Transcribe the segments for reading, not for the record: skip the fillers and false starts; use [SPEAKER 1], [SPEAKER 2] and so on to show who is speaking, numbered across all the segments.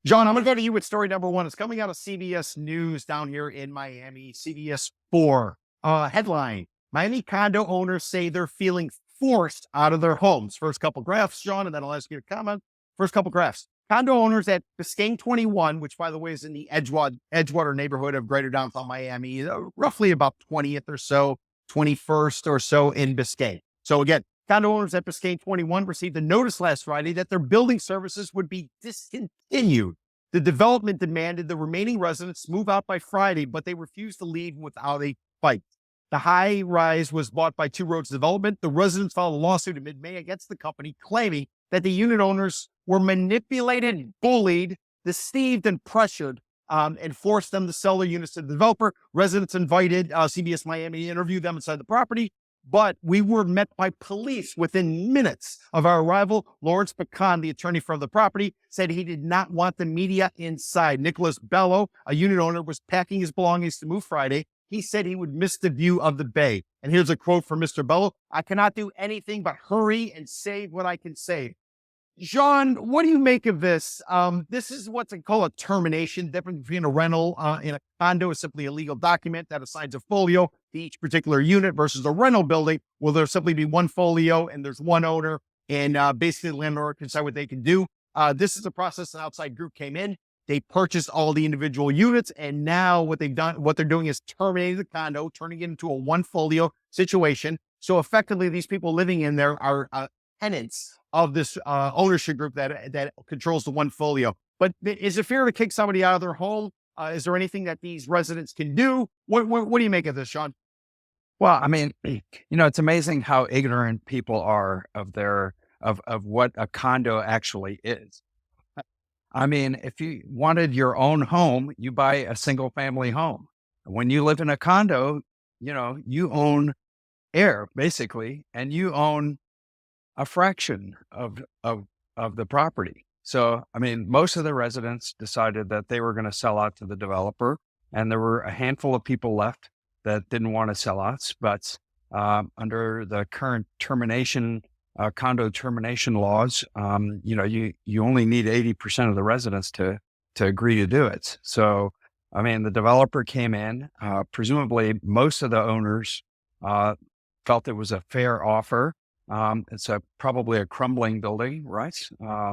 [SPEAKER 1] John, I'm going to go to you with story number one. It's coming out of CBS News down here in Miami, CBS 4. Headline, Miami condo owners say they're feeling forced out of their homes. First couple graphs, John, and then I'll ask you to comment. First couple graphs. Condo owners at Biscayne 21, which, by the way, is in the Edgewater neighborhood of greater downtown Miami, roughly about 20th or so, 21st or so in Biscayne. So again, condo owners at Biscayne 21 received a notice last Friday that their building services would be discontinued. The development demanded the remaining residents move out by Friday, but they refused to leave without a fight. The high rise was bought by Two Roads Development. The residents filed a lawsuit in mid-May against the company, claiming that the unit owners were manipulated, bullied, deceived, and pressured, and forced them to sell their units to the developer. Residents invited CBS Miami to interview them inside the property, but we were met by police within minutes of our arrival. Lawrence Pecan, the attorney for the property, said he did not want the media inside. Nicholas Bello, a unit owner, was packing his belongings to move Friday. He said he would miss the view of the bay. And here's a quote from Mr. Bello: "I cannot do anything but hurry and save what I can save." John, what do you make of this? This is what's called a termination. Difference between a rental and a condo is simply a legal document that assigns a folio to each particular unit, versus a rental building will there simply be one folio and there's one owner, and basically the landlord can decide what they can do. This is a process an outside group came in. They purchased all the individual units, and now what they're doing is terminating the condo, turning it into a one folio situation. So effectively, these people living in there are tenants of this ownership group that controls the one folio. But is it fair to kick somebody out of their home? Is there anything that these residents can do? What do you make of this, Sean?
[SPEAKER 2] Well, I mean, it's amazing how ignorant people are of what a condo actually is. I mean, if you wanted your own home, you buy a single family home. When you live in a condo, you own air basically, and you own a fraction of the property. So, I mean, most of the residents decided that they were going to sell out to the developer, and there were a handful of people left that didn't want to sell out. But under the current condo termination laws, you only need 80% of the residents to agree to do it. So, I mean, the developer came in. Presumably, most of the owners felt it was a fair offer. It's probably a crumbling building, right?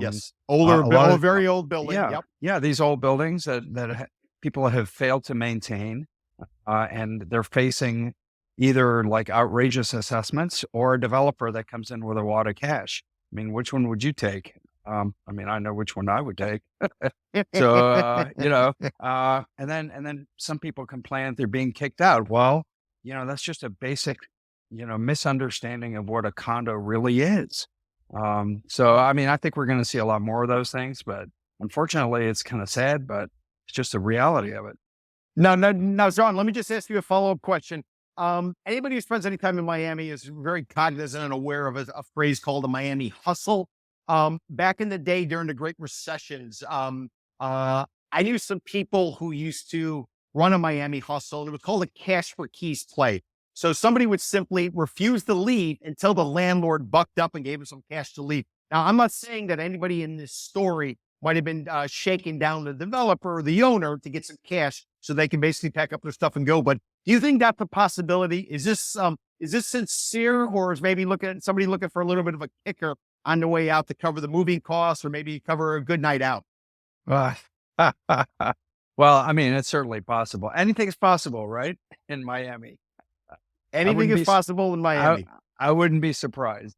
[SPEAKER 1] Yes, very old building.
[SPEAKER 2] Yeah,
[SPEAKER 1] Yep.
[SPEAKER 2] yeah. These old buildings that people have failed to maintain, and they're facing either like outrageous assessments or a developer that comes in with a wad of cash. I mean, which one would you take? I mean, I know which one I would take. So, and then some people complain they're being kicked out. Well, that's just a basic, misunderstanding of what a condo really is. So, I mean, I think we're going to see a lot more of those things, but unfortunately it's kind of sad, but it's just the reality of it.
[SPEAKER 1] Now, John, let me just ask you a follow-up question. Anybody who spends any time in Miami is very cognizant and aware of a phrase called the Miami hustle. Back in the day during the Great Recessions, I knew some people who used to run a Miami hustle. It was called a cash for keys play. So somebody would simply refuse to leave until the landlord bucked up and gave him some cash to leave. Now, I'm not saying that anybody in this story might have been shaking down the developer or the owner to get some cash so they can basically pack up their stuff and go. But do you think that's a possibility? Is this sincere, or is maybe somebody looking for a little bit of a kicker on the way out to cover the moving costs, or maybe cover a good night out?
[SPEAKER 2] Well, I mean, it's certainly possible. Anything is possible, right? In Miami.
[SPEAKER 1] Anything is possible in Miami.
[SPEAKER 2] I wouldn't be surprised.